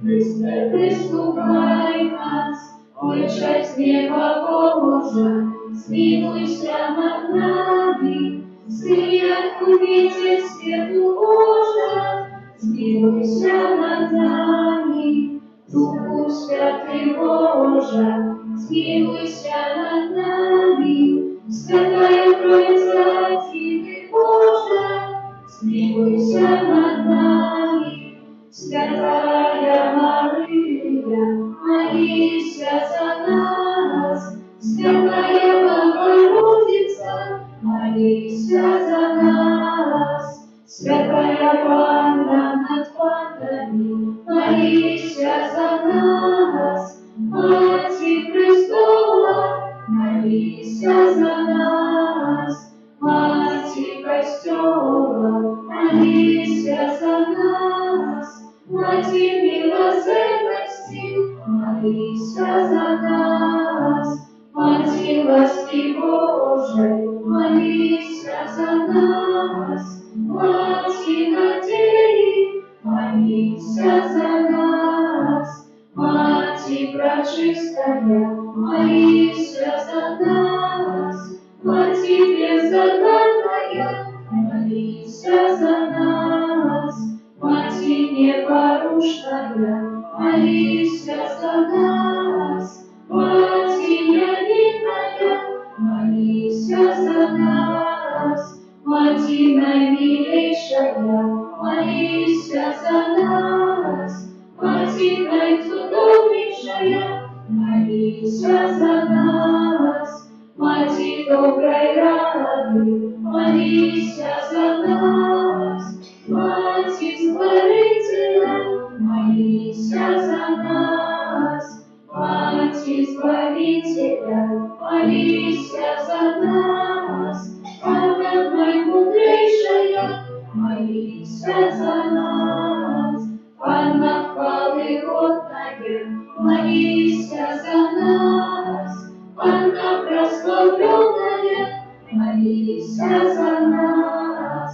Христе, прислухай нас, Отче з неба Божа, змилуйся над нами, Свят увидеть свету Божа, змилуйся над нами, Духу Святый Божа, змилуйся над нами, Святая Троица, Ты Божа, змилуйся над нами, Святая Мария, молися за нас, Святая Богородица, молися за нас, Святая Панна над панами, молися за нас, Мати Престола, молися за нас, Мати Костела, молися за нас, Мати милосердности, молися за нас, Мати ласки Божией, молися за нас, Мати надеи, молися за нас, Мати пречистая, молися за нас, Мати беззаконная, молися за нас, Мати непорушная, молися за нас, Мати невинная, молися за нас, Мати наимилейшая, молися за нас, Мати наицудобнейшая, молися за нас, Мати доброй рады, молися за нас, Мати Избавителя, молися за нас, Мати Избавителя, молися за нас, Панна наимудрейшая, молися за нас, Панна хвалы годная, молися за нас, Панна прославленная, молися за нас,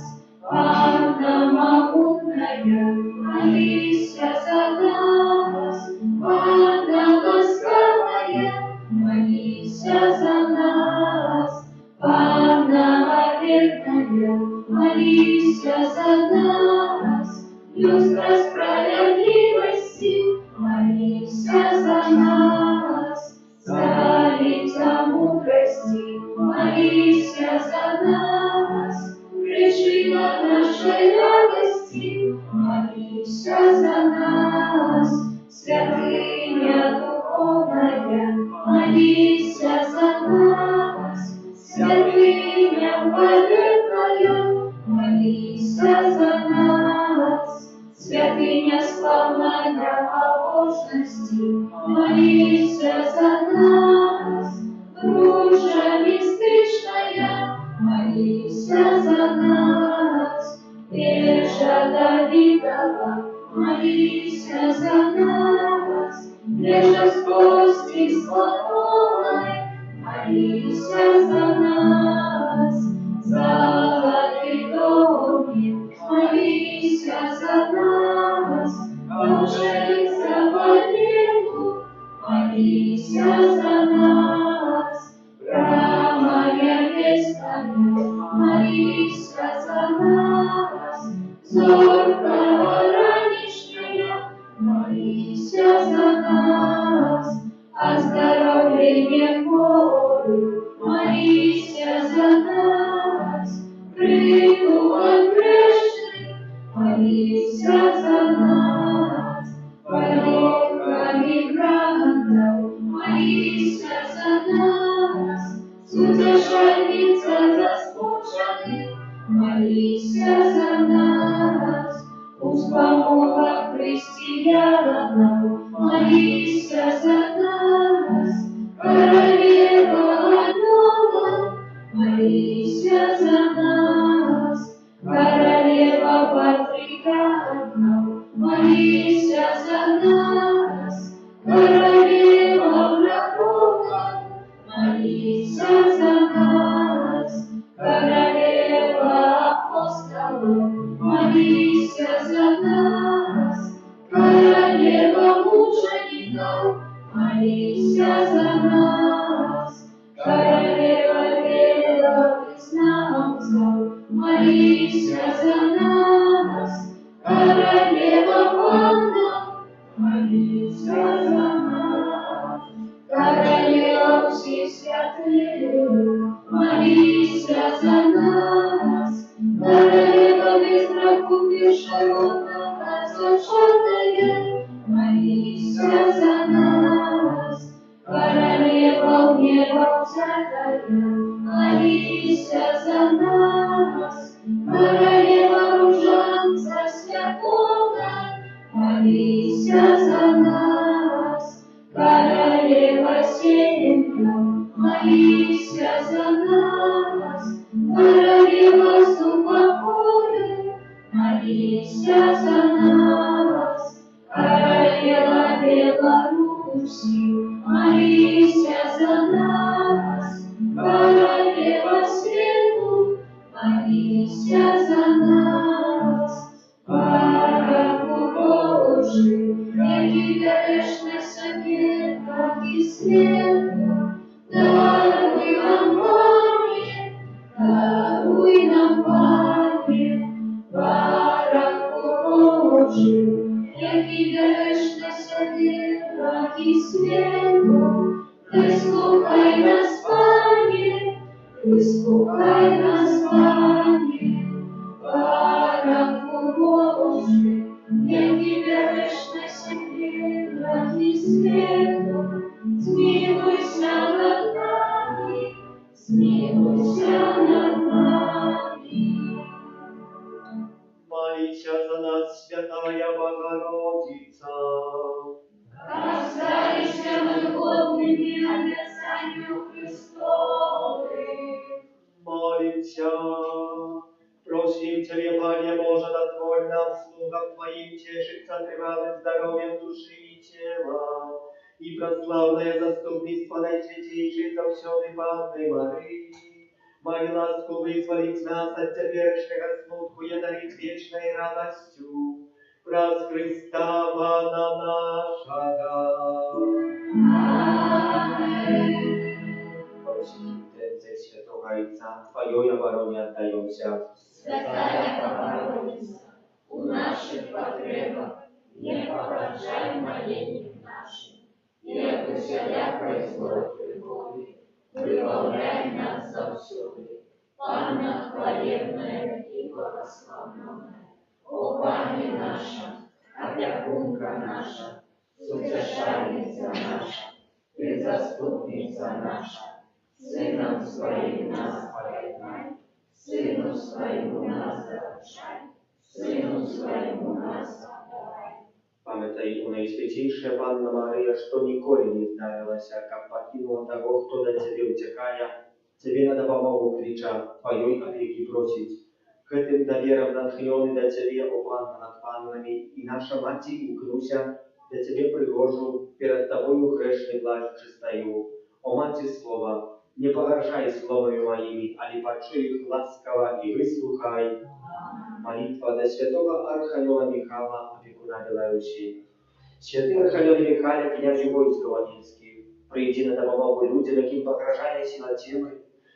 Панна могутная, молися за нас, Панна ласкавая, молися за нас, Панна верная, молися за нас, люстра справедливости, молися за нас, царица мудрости, молися за нас, причина нашей радости, молися за нас, святыня духовная, молися за нас, святыня поверхная, молися за нас, святыня славная побожности, молися за нас, Груша мистичная, молися за нас, Вежа Давидова, молися за нас, Вежа с кости сломанной, молися за нас, Золотый домик, молися за нас, Волшебница по небу, молися за нас, Храмая вестная, молися за нас, Зоркого ранешняя, молися за нас, оздоровление хворых, молися за нас, крыку от грешных, молися за нас, полёгка мигрантов, молися за нас, утешальница заскученных, молися за нас, успомога христианам, молися за нас, королева Адама, молися за нас, королева патриархов, молися за нас, королева врагов, молися за нас, королева апостолов, молися за нас, королева святом, молися за нас. Королева веры знамцев, молися за нас. Королева Анна, молися за нас. Королева всех святых, молися за нас. Королева без страху бесширотного зачатая, молися за нас. Королева в небо взятая, молися за нас. Королева ружанца святого, молися за нас. Королева семью, молися за нас. Королева супокою, молися за нас. Королева Беларуси, молися за нас. Королева свету, молися за нас. Параку Божий, який береш на собі кроки світу, даруй нам пам'ять, даруй нам пам'ять. Параку Божий, який береш на собі кроки світу, прислухай нас, Пане, прислухай нас, Пане. Параку Божий, який береш на собі грахи світу, змилуйся над нами, змилуйся над нами. Молися за нас, Святая Богородица. Остались мы годными обязанию Христовым. Молимся. Просим Тебе, Пане Боже, дозволь нам, слугам Твоим, тешиться тревалым здоровьем души и тела, и прославное заступництво Наисвятейшей завсёды Панны Марии. Мою ласку вызволить нас от теперешнего смутку и дарить вечной радостью. Праз Христа Пана нашего. Просим Тебе, Святого Отца, Твоей обороне отдаемся. Святая Богородица, у наших потребах не погорчай молением нашим, и от усялякой злой любови выбавляй нас завсюду. Панна хвалебная и благословенная, о Пане наша, опекунка наша, утешальница наша, Ты заступница наша, Сыном Своим нас поеднай, Сыну Своему нас заручай, Сыну Своему нас отдавай. Памятай, у Наисвятейшая Панна Мария, что николи не сдарилась, как покинула того, кто до Тебе утекая, Тебе надо помогу крича, Твоей опеки просить. К этим доверам натхнённый до Тебе, о Панна над паннами, и наша Мать укнуся, до Тебе пригожу, перед Тобою грешный плачучи стою. О Мати Слова, не погоршай словами моими, али почуй их ласково и выслухай. Молитва до святого Архангела Михаила, опекуна Беларуси. Святый Архангел Михаил, князю войского Минский, приди на допомогу людям, яким погрожає сила тьмы,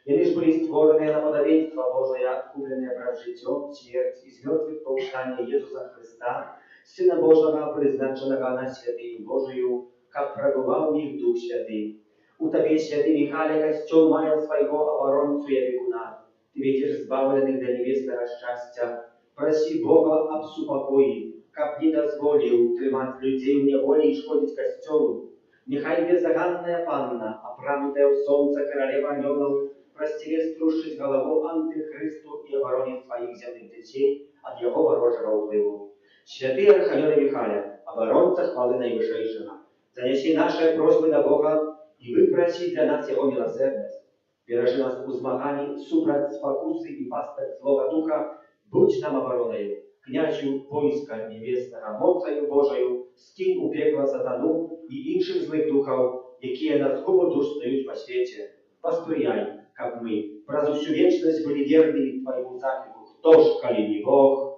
и лишь были створенные на подобенство Божие, откупленные прав житьем, смерть, из мертвых повстание Иисуса Христа, Сына Божьего, призначенного на святыню Божию, как пробывал в них Дух Святый. У Тебе, святый Михаил, костел мая своего оборонцу и опекуна, Ты видишь избавленных до небесного счастья. Проси Бога об супокои, как не дозволил тримать людей в неволе и шкодить костелу. Нехай бездоганная Панна, оправнутая в солнце королева анgelов, простере струшить голову антихристу и оборонит своих земных детей от его ворожего впливу. Святый Архангел Михаил, оборонца хвалы Наивысшего, занеси наши просьбы до Бога и выпроси для нас Его милосердность. Бережи нас у змагании, супрать спокусы и пастырь злого духа, будь нам обороною, князю войска небесного, мocою Божою, скинь у пекла сатану и інших злых духов, якие на згубу душ стоють по свете. Посприяй, как мы, праз всю вечность были верными Твоему заклику, кто ж, коли не Бог.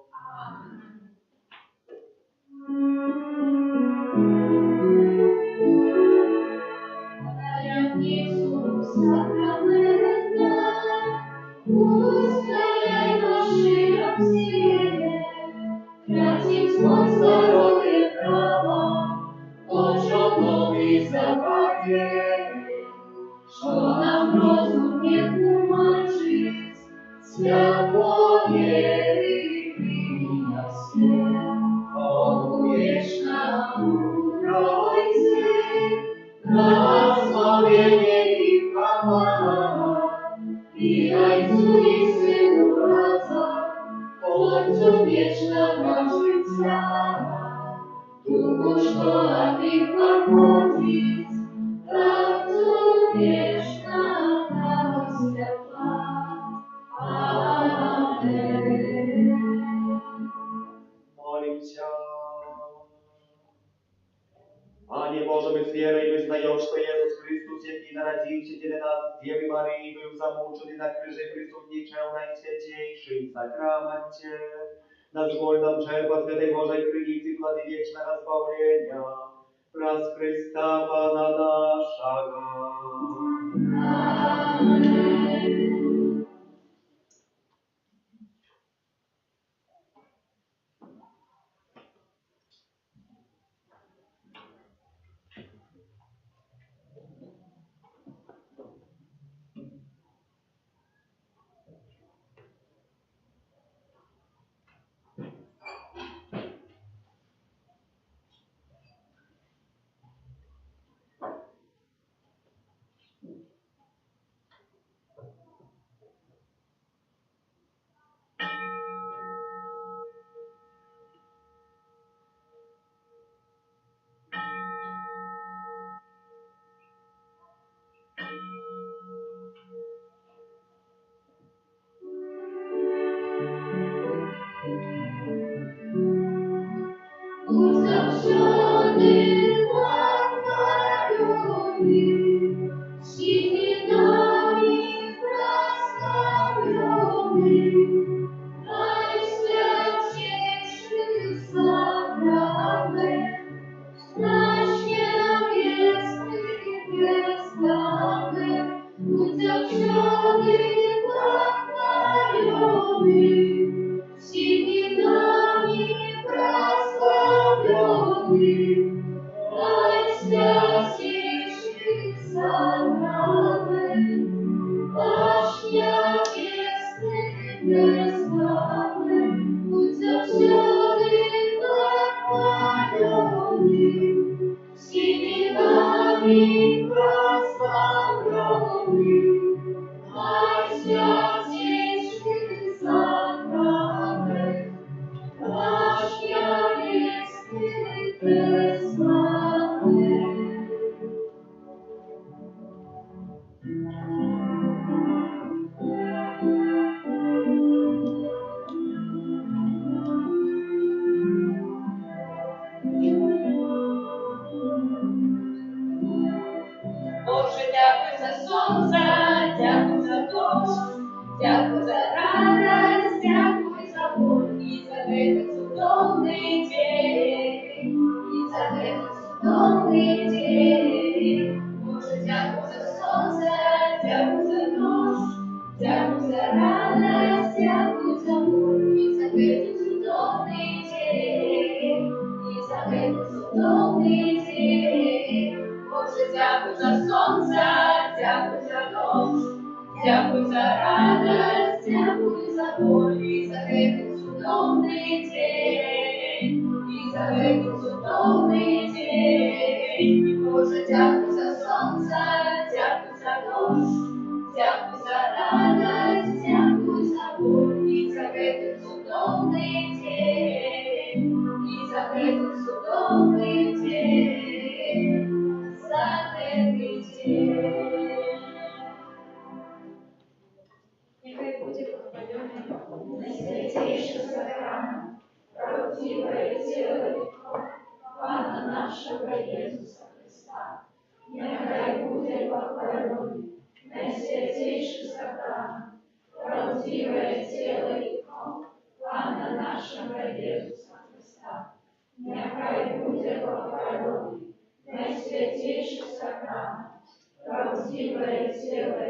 у что ты походит, правду вечно нам святла. Аминь. Молимся. Panie Boże, my z wierą wyznają, że Jezus Chrystus, jaki narodził się dla nas, Dziewy Maryi, był zamuczony na krzyży, przysłudniczał Najświętniejszym sakramencie. Nazwól nam czerpać z tej Bożej krynicy plany wiecznego zbawienia. Przez Chrysta Pana naszego. Amen. Будь завжди благословений, всіми нами прославлений, Найсвятейший сакрамент, наш небесный тестамент. Будь завжди благословений, всіми нами прославленный, Найсвятейший сакрамент, наш небесный тестамент. Будь завжди благословенный, всеми нами прославленный, Найсвятейший сакрамент, наш небесный тестамент. Боже, дякую за сонце, дякую за дощ, дякую за радость, дякую за боль, і за этот судовний день, і за этот судовний день. Боже, дякую за сонце, дякую за дощ, дякую за радость, дякую за боль, і за этот судовний день, і за этот судовний день. Боже, дякую за сонце, дякую за дощ, дякую за радость, дякую за боль, і за этот судовний день, і за этот судовний день. Боже, дякую за сонце, дякую за дощ, дякую за радость, дякую за боль, і за этот судовний день, і за этот судовний день. Нехай буде похвалений Найсвятейший сакрамент, правдивое тело веков, Пана нашего Иисуса Христа. Нехай буде похвалений Найсвятейший сакрамент, правдивое тело веков, Пана нашего Иисуса Христа. Нехай буде похвалений Найсвятейший сакрамент, правдивое тело